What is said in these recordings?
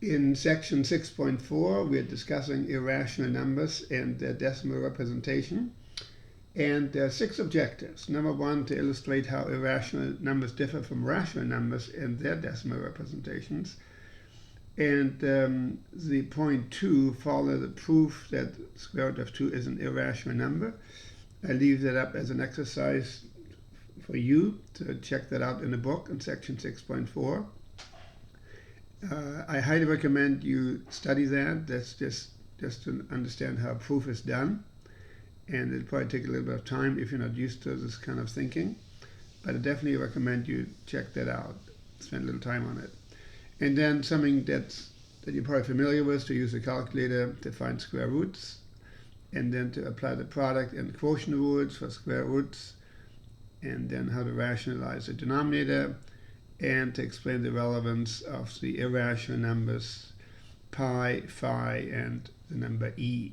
In section 6.4, we're discussing irrational numbers and their decimal representation. And there are 6 objectives. Number 1, to illustrate how irrational numbers differ from rational numbers and their decimal representations. And the point 2, follow the proof that square root of 2 is an irrational number. I leave that up as an exercise for you to check that out in the book in section 6.4. I highly recommend you study that. That's just to understand how proof is done. And it'll probably take a little bit of time if you're not used to this kind of thinking. But I definitely recommend you check that out. Spend a little time on it. And then something that you're probably familiar with, to use a calculator to find square roots. And then to apply the product and quotient rules for square roots. And then how to rationalize the denominator. And to explain the relevance of the irrational numbers pi, phi, and the number e.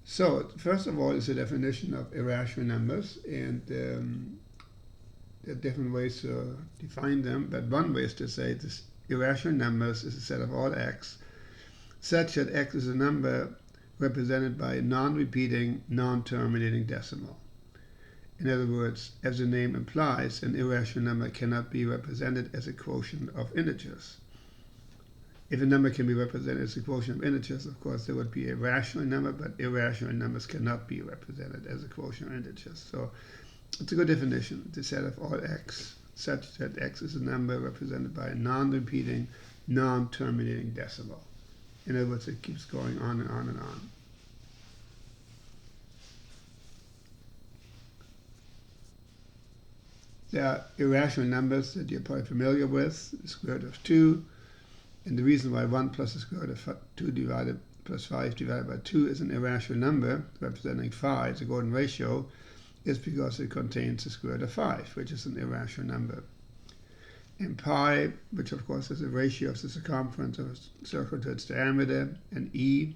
So, first of all is the definition of irrational numbers, and there are different ways to define them, but one way is to say this irrational numbers is a set of all x, such that x is a number represented by a non-repeating, non-terminating decimal. In other words, as the name implies, an irrational number cannot be represented as a quotient of integers. If a number can be represented as a quotient of integers, of course, there would be a rational number, but irrational numbers cannot be represented as a quotient of integers. So it's a good definition. It's a set of all x, such that x is a number represented by a non-repeating, non-terminating decimal. In other words, it keeps going on and on and on. There are irrational numbers that you're probably familiar with, the square root of 2, and the reason why 1 plus the square root of 2 plus 5 divided by 2 is an irrational number, representing phi, the golden ratio, is because it contains the square root of 5, which is an irrational number. And pi, which of course is the ratio of the circumference of a circle to its diameter, and e,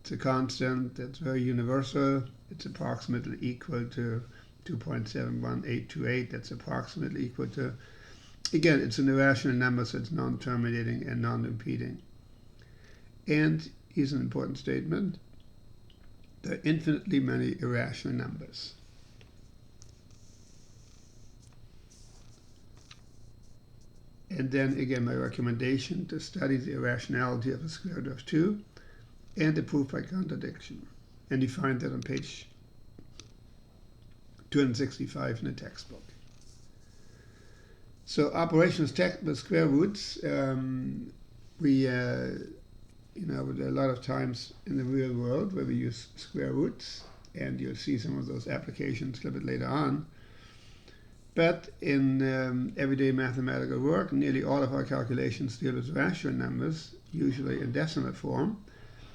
it's a constant that's very universal. It's approximately equal to 2.71828. That's approximately equal to, again, it's an irrational number, so it's non-terminating and non-repeating. And here's an important statement: there are infinitely many irrational numbers. And then again, my recommendation to study the irrationality of the square root of 2 and the proof by contradiction. And you find that on page 265 in the textbook. So operations with square roots, we there are a lot of times in the real world where we use square roots, and you'll see some of those applications a little bit later on. But in everyday mathematical work, nearly all of our calculations deal with rational numbers, usually in decimal form.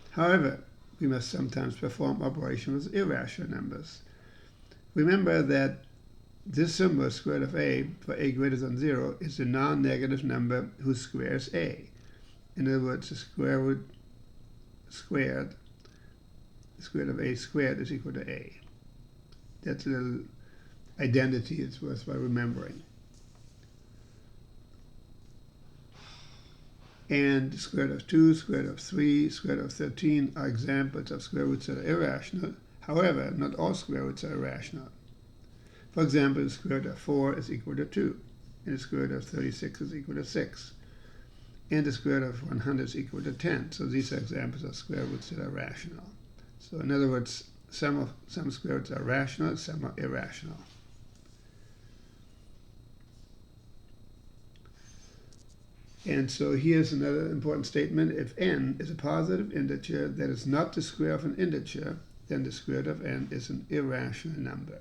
However, we must sometimes perform operations with irrational numbers. Remember that this symbol, square root of a, for a greater than 0, is a non-negative number whose square is a. In other words, the square root squared, the square root of a squared is equal to a. That's a little identity it's worthwhile remembering. And the square root of 2, square root of 3, square root of 13 are examples of square roots that are irrational. However, not all square roots are irrational. For example, the square root of 4 is equal to 2, and the square root of 36 is equal to 6, and the square root of 100 is equal to 10. So these are examples of square roots that are rational. So in other words, some square roots are rational, some are irrational. And so here's another important statement: if n is a positive integer that is not the square of an integer, then the square root of n is an irrational number.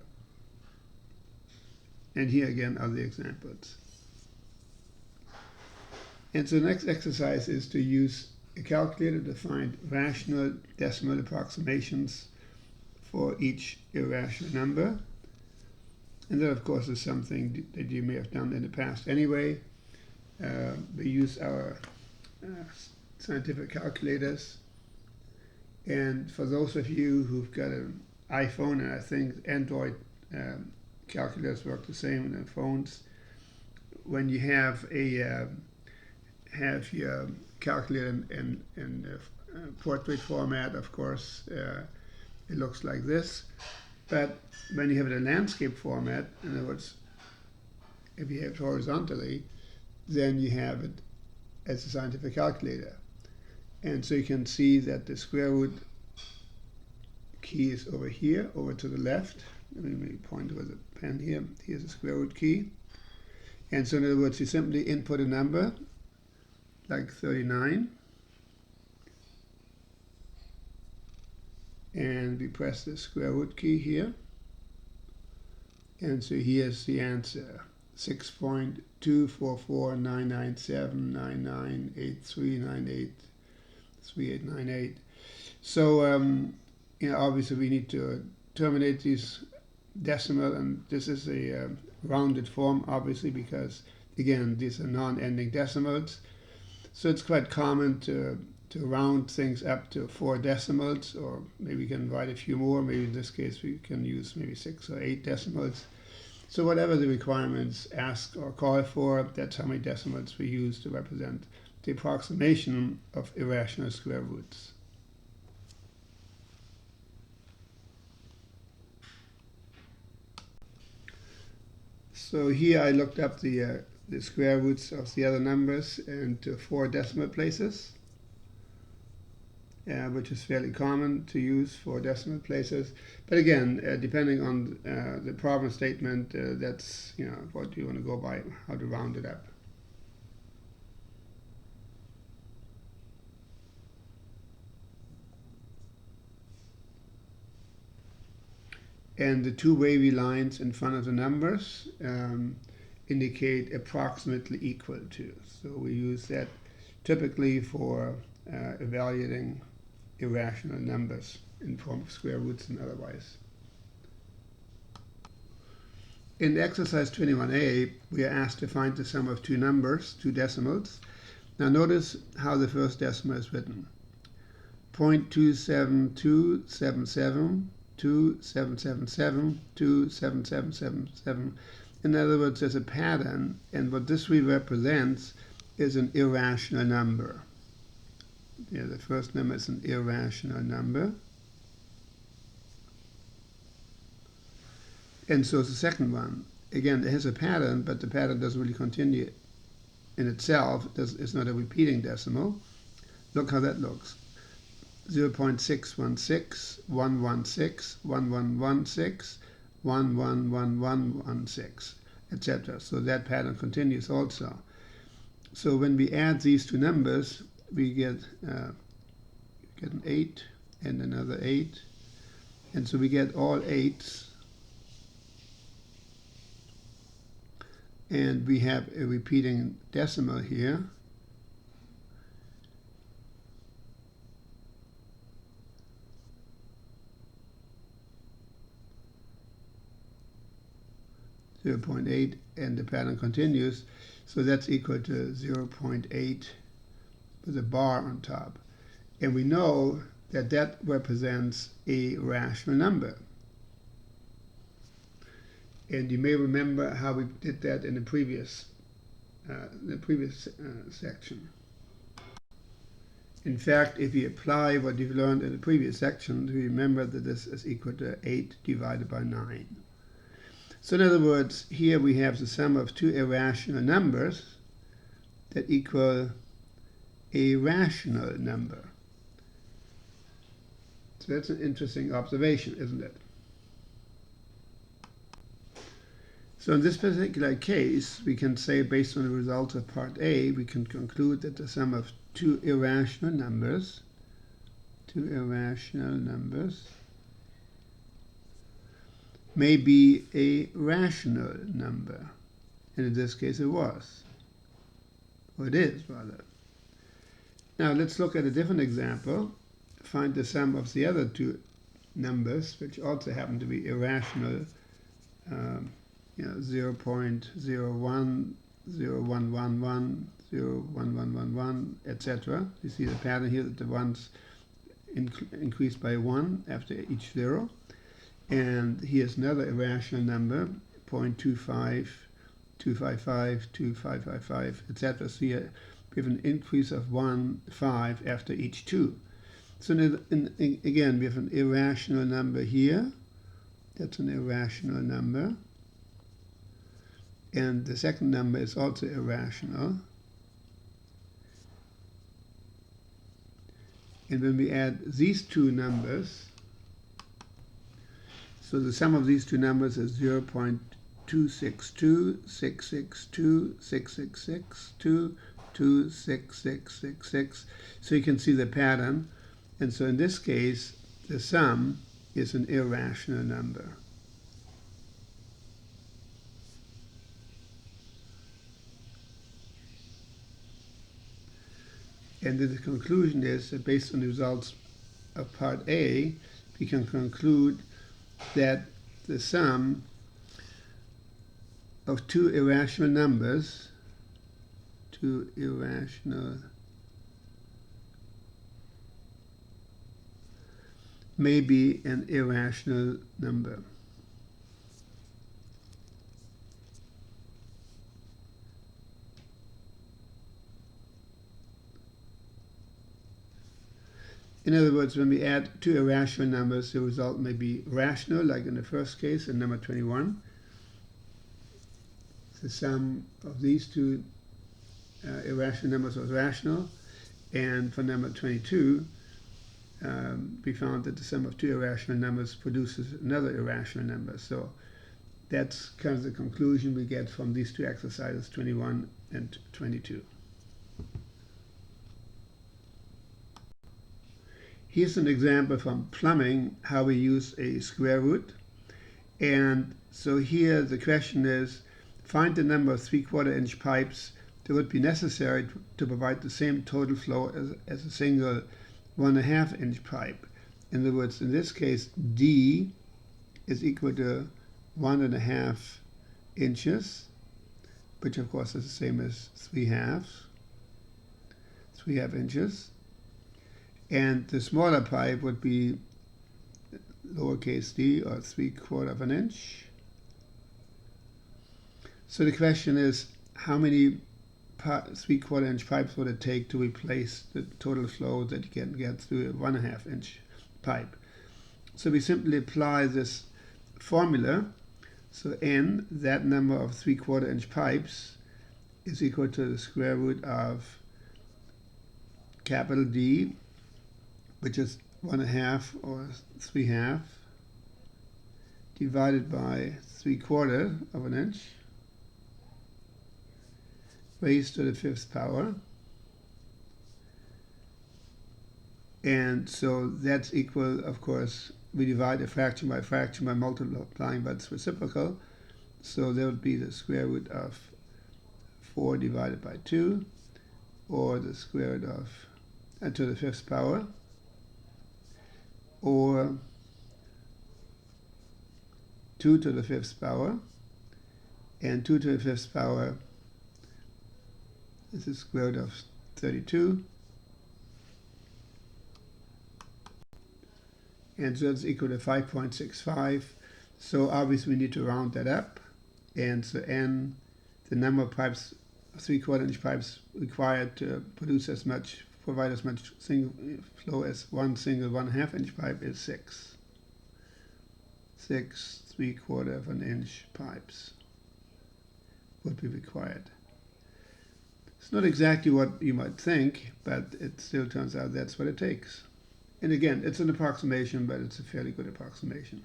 And here again are the examples. And so the next exercise is to use a calculator to find rational decimal approximations for each irrational number. And that, of course, is something that you may have done in the past anyway. We use our scientific calculators. And for those of you who've got an iPhone, and I think Android calculators work the same on their phones, when you have your calculator in portrait format, of course, it looks like this. But when you have it in landscape format, in other words, if you have it horizontally, then you have it as a scientific calculator. And so you can see that the square root key is over here, over to the left. Let me point with a pen here. Here's the square root key. And so in other words, you simply input a number, like 39. And we press the square root key here. And so here's the answer. 6.2449979983898. So obviously we need to terminate these decimal, and this is a rounded form, obviously, because again these are non-ending decimals. So it's quite common to round things up to 4 decimals, or maybe we can write a few more. Maybe in this case we can use maybe 6 or 8 decimals. So whatever the requirements ask or call for, that's how many decimals we use to represent the approximation of irrational square roots. So here I looked up the square roots of the other numbers into 4 decimal places, which is fairly common to use for decimal places. But again, depending on the problem statement, that's what you want to go by, how to round it up. And the 2 wavy lines in front of the numbers indicate approximately equal to. So we use that typically for evaluating irrational numbers in form of square roots and otherwise. In exercise 21a, we are asked to find the sum of 2 numbers, 2 decimals. Now notice how the first decimal is written. 0.27277, 2777, 27777. In other words, there's a pattern, and what this represents is an irrational number. Yeah, the first number is an irrational number. And so is the second one. Again, it has a pattern, but the pattern doesn't really continue in itself. It's not a repeating decimal. Look how that looks. 0.616, 116, 1116, 111116, etc. So that pattern continues also. So when we add these 2 numbers, we get an 8 and another 8, and so we get all 8s, and we have a repeating decimal here. .8, and the pattern continues, so that's equal to 0.8 with a bar on top. And we know that that represents a rational number. And you may remember how we did that in the previous section. In fact, if you apply what you've learned in the previous section, remember that this is equal to 8 divided by 9. So in other words, here we have the sum of 2 irrational numbers that equal a rational number. So that's an interesting observation, isn't it? So in this particular case, we can say, based on the results of part A, we can conclude that the sum of 2 irrational numbers may be a rational number. And in this case it was. Or it is, rather. Now let's look at a different example. Find the sum of the other 2 numbers, which also happen to be irrational. 0.01, 0111, 01111, etc. You see the pattern here that the ones increase by 1 after each 0. And here's another irrational number, 0.25, 255, 2555, etc. So here we have an increase of 1, 5 after each 2. So again, we have an irrational number here. That's an irrational number. And the second number is also irrational. And when we add these two numbers, so the sum of these two numbers is 0.262, 662, 666, 26666. So you can see the pattern. And so in this case, the sum is an irrational number. And then the conclusion is that based on the results of part A, we can conclude that the sum of two irrational numbers, may be an irrational number. In other words, when we add two irrational numbers, the result may be rational, like in the first case, in number 21. The sum of these two irrational numbers was rational, and for number 22, we found that the sum of two irrational numbers produces another irrational number. So that's kind of the conclusion we get from these two exercises, 21 and 22. Here's an example from plumbing, how we use a square root. And so here the question is, find the number of 3/4 inch pipes that would be necessary to provide the same total flow as a single 1.5 inch pipe. In other words, in this case, D is equal to 1.5 inches, which of course is the same as 3/2 inches. And the smaller pipe would be lowercase d, or 3/4 inch. So the question is, how many 3/4 inch pipes would it take to replace the total flow that you can get through a 1.5 inch pipe? So we simply apply this formula. So n, that number of 3/4 inch pipes, is equal to the square root of capital D, which is 1.5 or 3/2, divided by 3/4 inch, raised to the 5th power. And so that's equal, of course, we divide a fraction by multiplying by its reciprocal. So that would be the square root of 4 divided by 2, or the square root of to the 5th power, or 2 to the 5th power, and 2 to the 5th power is the square root of 32, and so it's equal to 5.65. So obviously we need to round that up, and so n, the number of pipes, 3/4 inch pipes required to provide as much single flow as one single 1.5 inch pipe, is 6. 6 3/4 inch pipes would be required. It's not exactly what you might think, but it still turns out that's what it takes. And again, it's an approximation, but it's a fairly good approximation.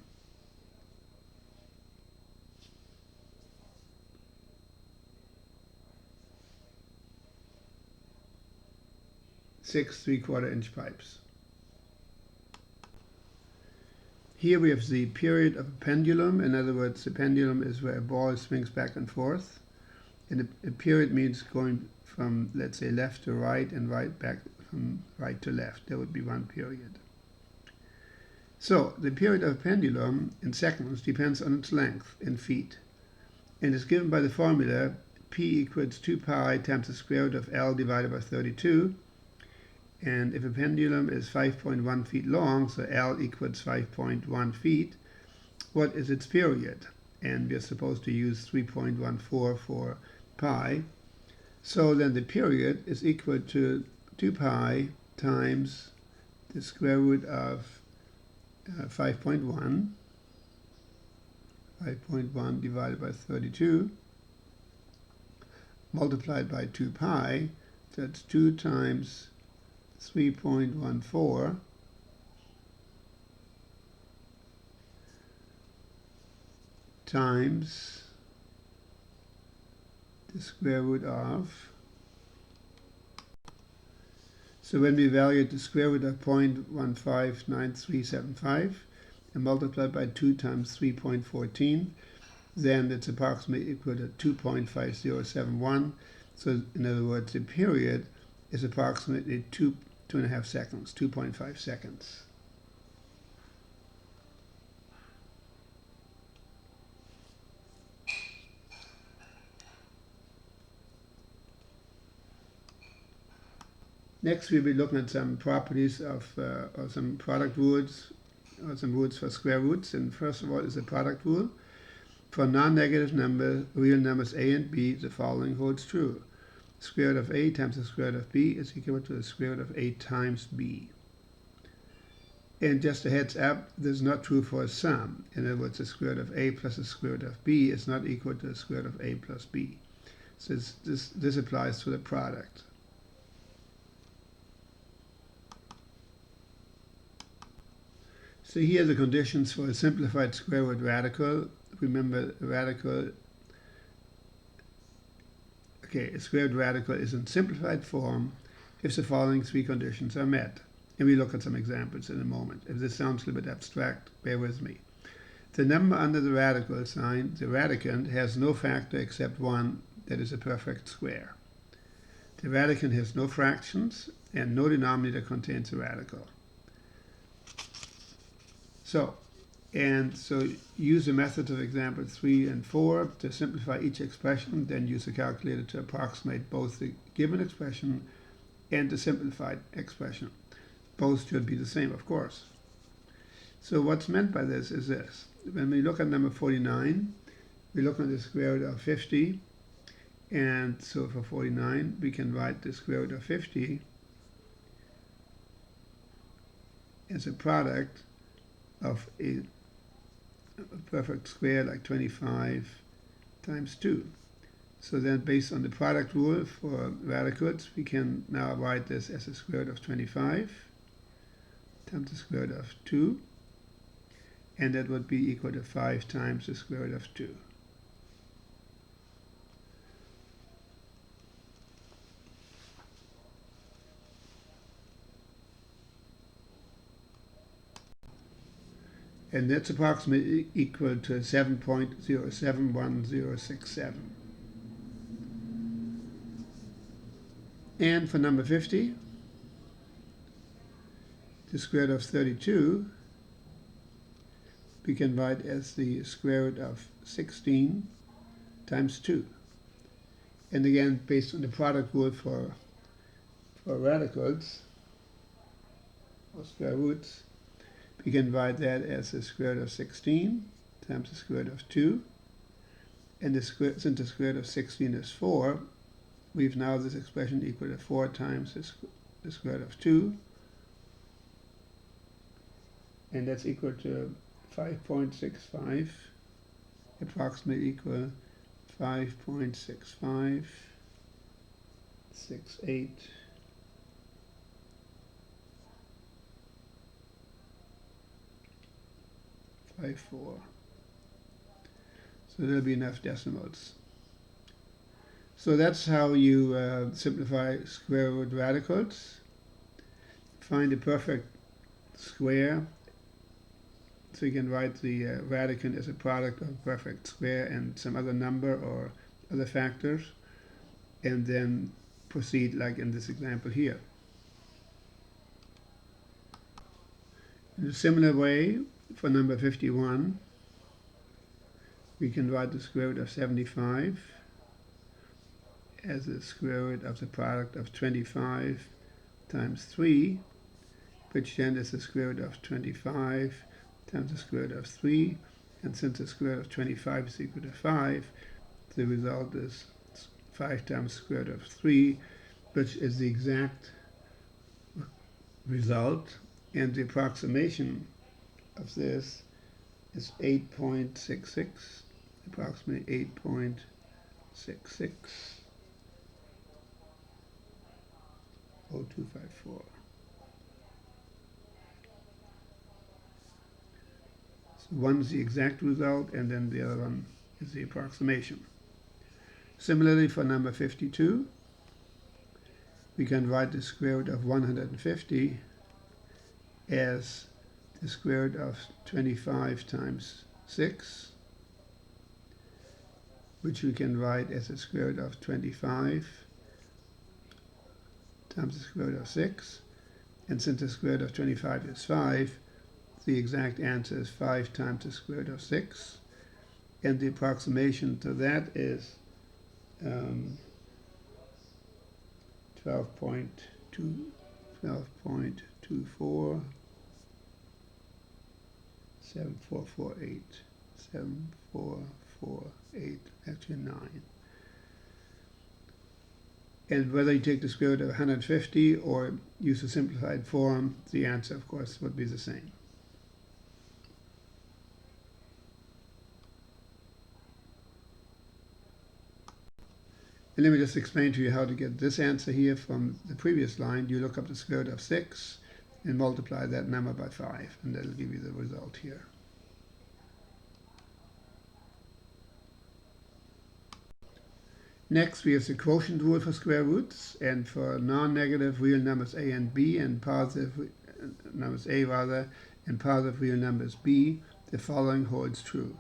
Six 3/4 inch pipes. Here we have the period of a pendulum. In other words, the pendulum is where a ball swings back and forth. And a period means going from, let's say, left to right and right back from right to left. There would be one period. So the period of a pendulum in seconds depends on its length in feet, and is given by the formula P equals 2 pi times the square root of L divided by 32. And if a pendulum is 5.1 feet long, so L equals 5.1 feet, what is its period? and we're supposed to use 3.14 for pi. So then the period is equal to 2 pi times the square root of 5.1 divided by 32 multiplied by 2 pi. That's 2 times 3.14 times the square root of. So when we evaluate the square root of 0.159375 and multiply by 2 times 3.14, then it's approximately equal to 2.5071. So in other words, the period is approximately 2.5 seconds, 2.5 seconds. Next, we'll be looking at some properties of or some product rules, or some rules for square roots. And first of all is the product rule. For non-negative numbers, real numbers a and b, the following holds true. Square root of a times the square root of b is equal to the square root of a times b. And just a heads up, this is not true for a sum. In other words, the square root of a plus the square root of b is not equal to the square root of a plus b. So this applies to the product. So here are the conditions for a simplified square root radical. Remember, a square root radical is in simplified form if the following three conditions are met. And we look at some examples in a moment. If this sounds a little bit abstract, bear with me. The number under the radical sign, the radicand, has no factor except one that is a perfect square. The radicand has no fractions, and no denominator contains a radical. So use the methods of example 3 and 4 to simplify each expression, then use a calculator to approximate both the given expression and the simplified expression. Both should be the same, of course. So what's meant by this is this. When we look at number 49, we look at the square root of 50, and so for 49 we can write the square root of 50 as a product of a perfect square like 25 times 2. So then based on the product rule for radicals, we can now write this as a square root of 25 times the square root of 2, and that would be equal to 5 times the square root of 2. And that's approximately equal to 7.071067. And for number 50, the square root of 32 we can write as the square root of 16 times 2. And again, based on the product rule for radicals or square roots, we can write that as the square root of 16 times the square root of 2. And since the square root of 16 is 4, we've now this expression equal to 4 times the square root of 2. And that's equal to 5.65, approximately equal 5.6568. So there'll be enough decimals. So that's how you simplify square root radicals. Find a perfect square. So you can write the radicand as a product of a perfect square and some other number or other factors, and then proceed like in this example here. In a similar way, for number 51, we can write the square root of 75 as the square root of the product of 25 times 3, which then is the square root of 25 times the square root of 3, And since the square root of 25 is equal to 5, the result is 5 times the square root of 3, which is the exact result. And the approximation of this is 8.66, approximately 8.66, 0254. So one is the exact result, and then the other one is the approximation. Similarly, for number 52, we can write the square root of 150 as the square root of 25 times 6, which we can write as the square root of 25 times the square root of 6. And since the square root of 25 is 5, the exact answer is 5 times the square root of 6. And the approximation to that is 12.24, 7448, 7448, actually 9. And whether you take the square root of 150 or use a simplified form, the answer, of course, would be the same. And let me just explain to you how to get this answer here from the previous line. You look up the square root of 6 and multiply that number by 5, and that'll give you the result here. Next, we have the quotient rule for square roots, and for non-negative real numbers a and b, and positive numbers a rather, and positive real numbers b, the following holds true.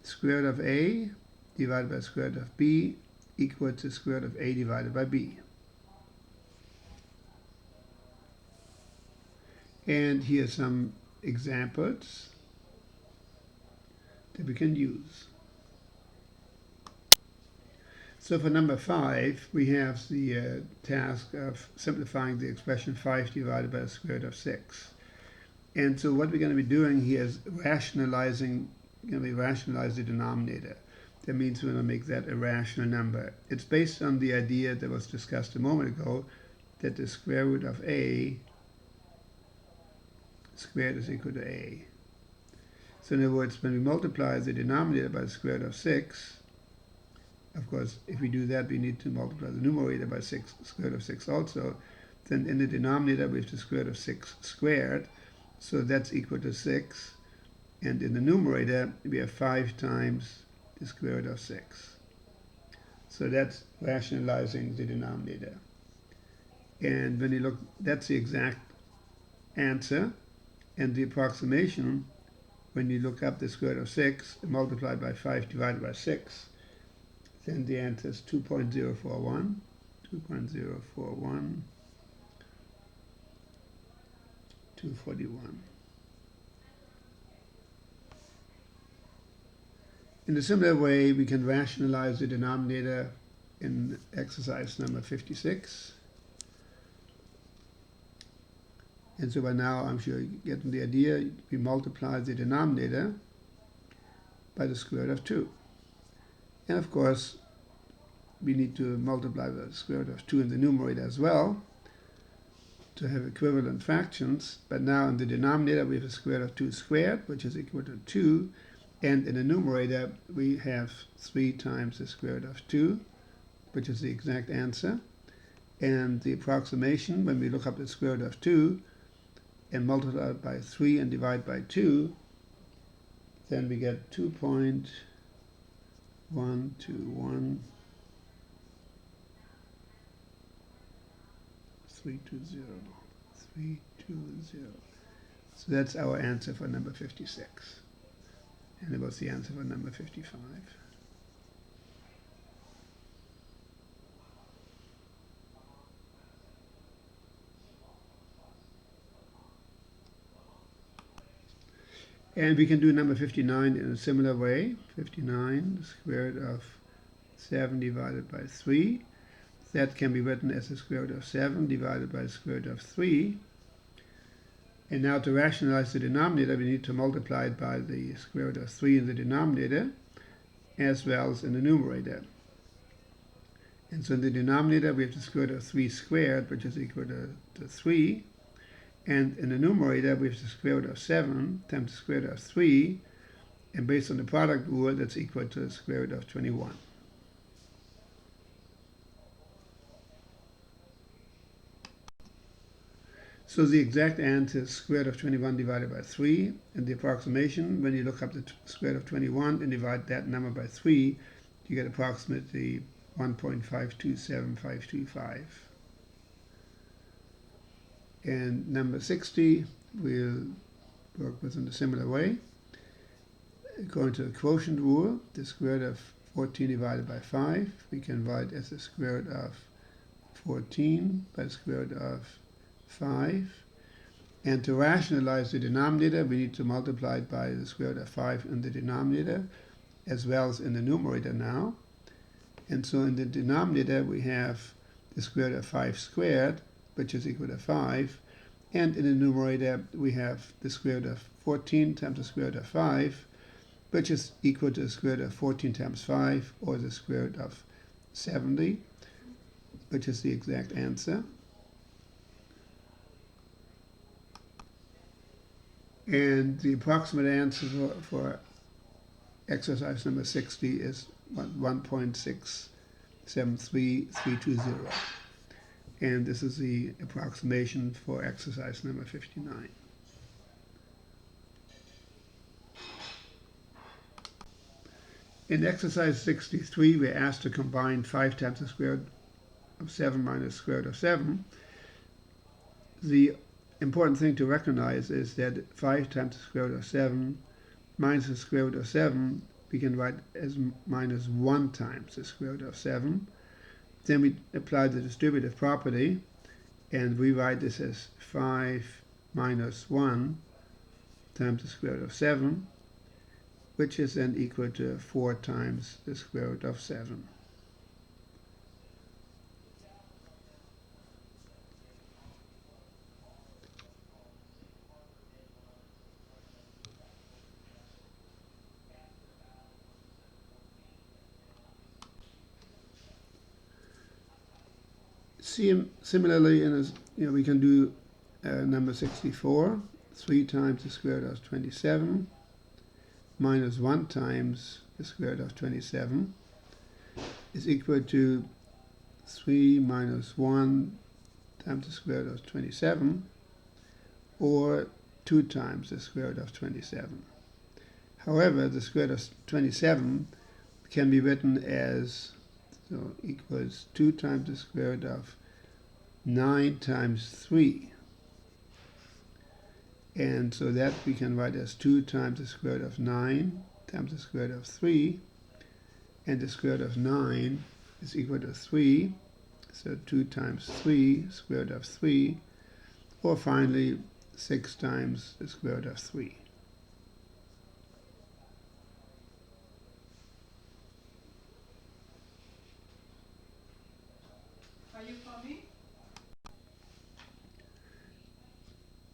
Square root of a divided by square root of b equal to square root of a divided by b. And here are some examples that we can use. So for number 5, we have the task of simplifying the expression 5 divided by the square root of 6. And so what we're going to be doing here is rationalizing the denominator. That means we're going to make that a rational number. It's based on the idea that was discussed a moment ago, that the square root of a squared is equal to a. So in other words, when we multiply the denominator by the square root of 6, of course, if we do that, we need to multiply the numerator by 6, square root of 6 also. Then in the denominator, we have the square root of 6 squared, so that's equal to 6. And in the numerator, we have 5 times the square root of 6. So that's rationalizing the denominator. And when you look, that's the exact answer. And the approximation, when you look up the square root of 6 multiplied by 5 divided by 6, then the answer is 2.041, 2.041, 241. In a similar way, we can rationalize the denominator in exercise number 56. And so by now, I'm sure you're getting the idea. We multiply the denominator by the square root of 2. And of course, we need to multiply the square root of 2 in the numerator as well to have equivalent fractions. But now in the denominator, we have the square root of 2 squared, which is equal to 2. And in the numerator, we have 3 times the square root of 2, which is the exact answer. And the approximation, when we look up the square root of 2 and multiply it by 3 and divide by 2, then we get 2.121, 320, 320. So that's our answer for number 56. And it was the answer for number 55. And we can do number 59 in a similar way. 59, the square root of 7 divided by 3. That can be written as the square root of 7 divided by the square root of 3. And now to rationalize the denominator, we need to multiply it by the square root of 3 in the denominator, as well as in the numerator. And so in the denominator, we have the square root of 3 squared, which is equal to 3. And in the numerator, we have the square root of 7 times the square root of 3. And based on the product rule, that's equal to the square root of 21. So the exact answer is square root of 21 divided by 3. And the approximation, when you look up the square root of 21 and divide that number by 3, you get approximately 1.527525. And number 60, we'll work with in a similar way. According to the quotient rule, the square root of 14 divided by 5, we can write as the square root of 14 by the square root of 5. And to rationalize the denominator, we need to multiply it by the square root of 5 in the denominator, as well as in the numerator now. And so in the denominator, we have the square root of 5 squared, which is equal to 5. And in the numerator, we have the square root of 14 times the square root of 5, which is equal to the square root of 14 times 5, or the square root of 70, which is the exact answer. And the approximate answer for exercise number 60 is 1.673320. And this is the approximation for exercise number 59. In exercise 63, we're asked to combine 5 times the square root of 7 minus the square root of 7. The important thing to recognize is that 5 times the square root of 7 minus the square root of 7, we can write as minus 1 times the square root of 7. Then we apply the distributive property, and we write this as 5 minus 1 times the square root of 7, which is then equal to 4 times the square root of 7. Similarly, we can do number 64, 3 times the square root of 27 minus 1 times the square root of 27 is equal to 3 minus 1 times the square root of 27, or 2 times the square root of 27. However, the square root of 27 can be written as, so equals 2 times the square root of 9 times 3. And so that we can write as 2 times the square root of 9 times the square root of 3. And the square root of 9 is equal to 3. So 2 times 3, square root of 3. Or finally, 6 times the square root of 3. Are you coming?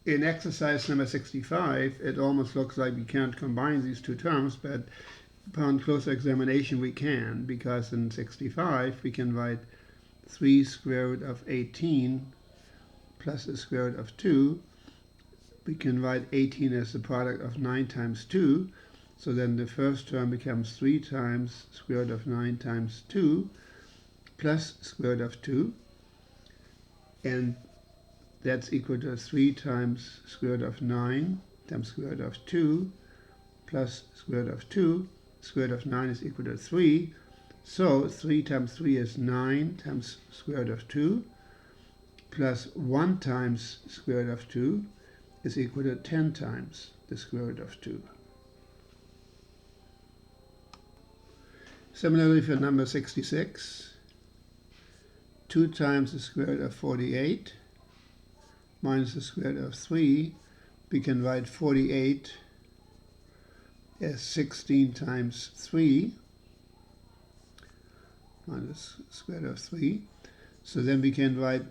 In exercise number 65, it almost looks like we can't combine these two terms, but upon closer examination we can, because in 65 we can write 3 square root of 18 plus the square root of 2. We can write 18 as the product of 9 times 2, so then the first term becomes 3 times square root of 9 times 2 plus square root of 2, and that's equal to 3 times square root of 9 times square root of 2 plus square root of 2. Square root of 9 is equal to 3. So 3 times 3 is 9 times square root of 2 plus 1 times square root of 2 is equal to 10 times the square root of 2. Similarly for number 66, 2 times the square root of 48 minus the square root of 3, we can write 48 as 16 times 3 minus square root of 3. So then we can write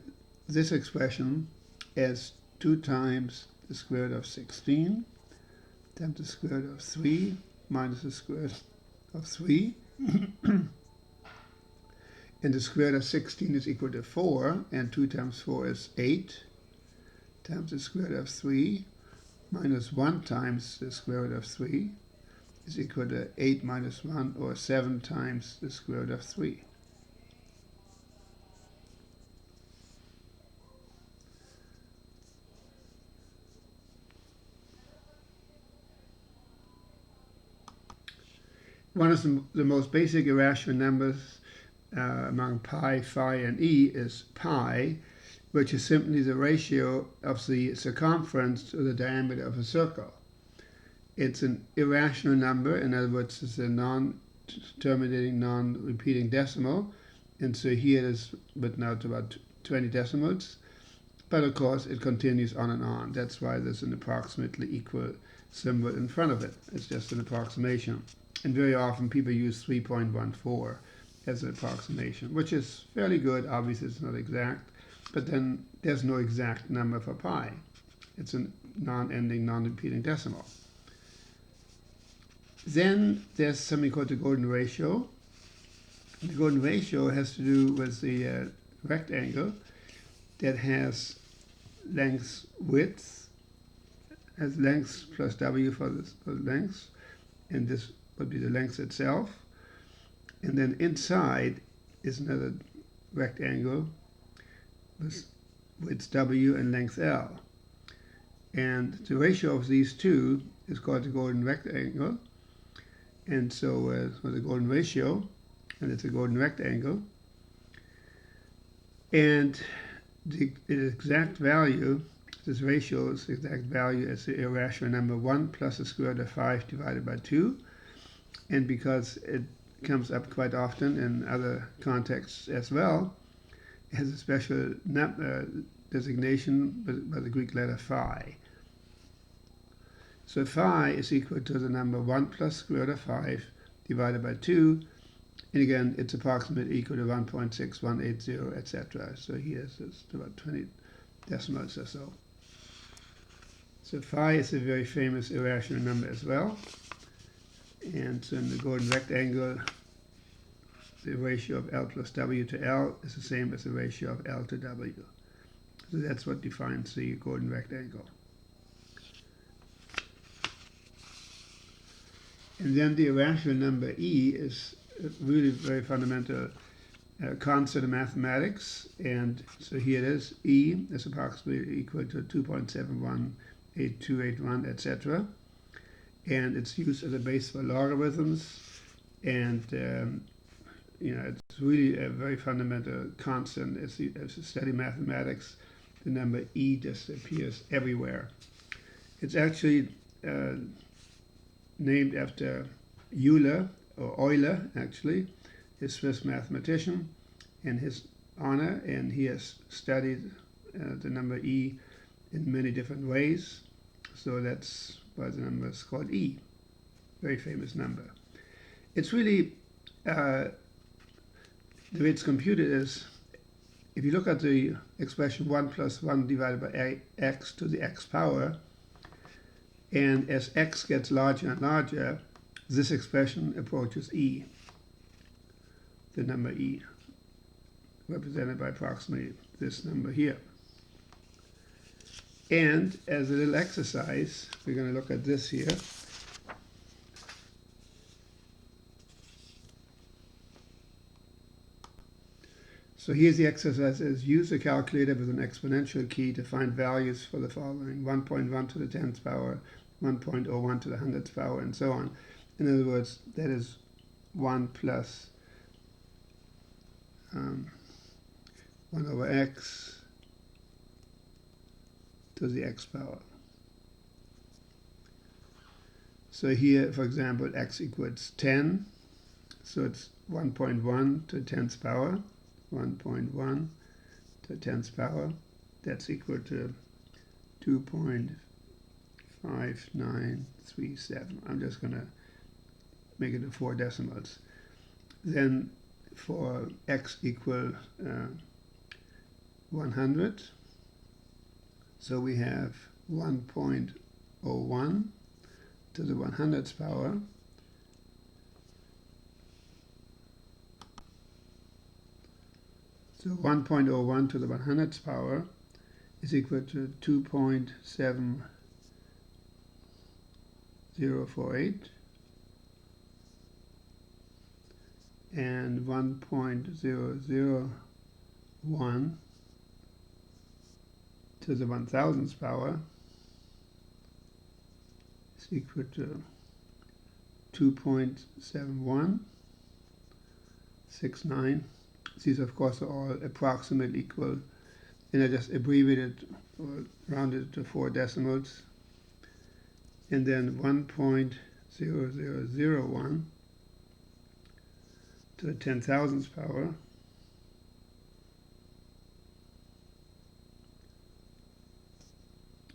this expression as 2 times the square root of 16 times the square root of 3 minus the square root of 3. And the square root of 16 is equal to 4, and 2 times 4 is 8, times the square root of 3 minus 1 times the square root of 3 is equal to 8 minus 1, or 7 times the square root of 3. One of the most basic irrational numbers among pi, phi, and e is pi, which is simply the ratio of the circumference to the diameter of a circle. It's an irrational number. In other words, it's a non-terminating, non-repeating decimal. And so here it is written out to about 20 decimals. But of course, it continues on and on. That's why there's an approximately equal symbol in front of it. It's just an approximation. And very often people use 3.14 as an approximation, which is fairly good. Obviously, it's not exact. But then there's no exact number for pi. It's a non-ending, non-repeating decimal. Then there's something called the golden ratio. The golden ratio has to do with the rectangle that has length width, has length plus w for the length, and this would be the length itself. And then inside is another rectangle with width w and length l. And the ratio of these two is called the golden rectangle. And so the golden ratio, and it's a golden rectangle. And the exact value, this ratio is the exact value as the irrational number 1 plus the square root of 5 divided by 2. And because it comes up quite often in other contexts as well, it has a special designation by the Greek letter phi. So phi is equal to the number 1 plus square root of 5 divided by 2. And again, it's approximately equal to 1.6180, etc. So here it's about 20 decimals or so. So phi is a very famous irrational number as well. And so in the golden rectangle, the ratio of L plus W to L is the same as the ratio of L to W. So that's what defines the golden rectangle. And then the irrational number E is a really very fundamental concept of mathematics. And so here it is. E is approximately equal to 2.718281, etc. And it's used as a base for logarithms. And it's really a very fundamental constant. As you study mathematics, the number E just appears everywhere. It's actually named after Euler, actually, a Swiss mathematician, in his honor, and he has studied the number E in many different ways. So that's why the number is called E. Very famous number. It's really, the way it's computed is, if you look at the expression 1 plus 1 divided by x to the x power, and as x gets larger and larger, this expression approaches E, the number E, represented by approximately this number here. And as a little exercise, we're going to look at this here. So here's the exercise: is use a calculator with an exponential key to find values for the following: 1.1 to the 10th power, 1.01 to the 100th power, and so on. In other words, that is 1 plus 1 over x to the x power. So here, for example, x equals 10. So it's 1.1 to the 10th power. 1.1 to the 10th power. That's equal to 2.5937. I'm just going to make it to 4 decimals. Then for x equal 100, so we have 1.01 to the 100th power So 1.01 to the 100th power is equal to 2.7048, and 1.001 to the 1000th power is equal to 2.7169. These, of course, are all approximately equal, and I just abbreviated or rounded to 4 decimals. And then 1.0001 to the 10,000th power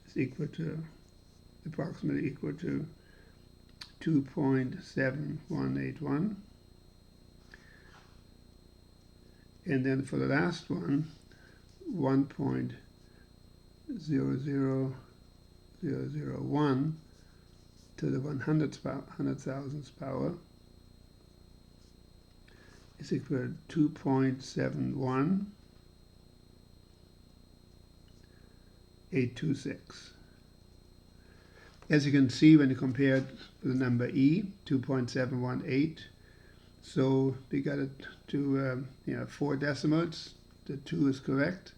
is equal to, approximately equal to 2.7181. And then for the last one, 1.00001 to the 100,000th power is equal to 2.71826. As you can see, when you compare it to the number e, 2.718, so we got it to 4 decimals. The 2 is correct.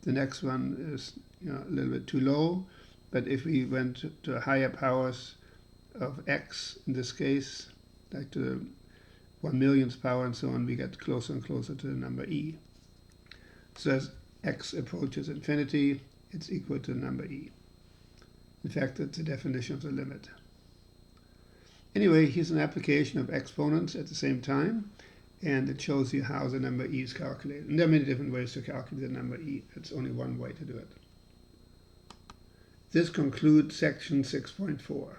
The next one is a little bit too low, but if we went to higher powers of x, in this case, like to the 1,000,000th power and so on, we get closer and closer to the number e. So as x approaches infinity, it's equal to the number e. In fact, it's the definition of the limit. Anyway, here's an application of exponents at the same time, and it shows you how the number e is calculated. And there are many different ways to calculate the number e. It's only one way to do it. This concludes section 6.4.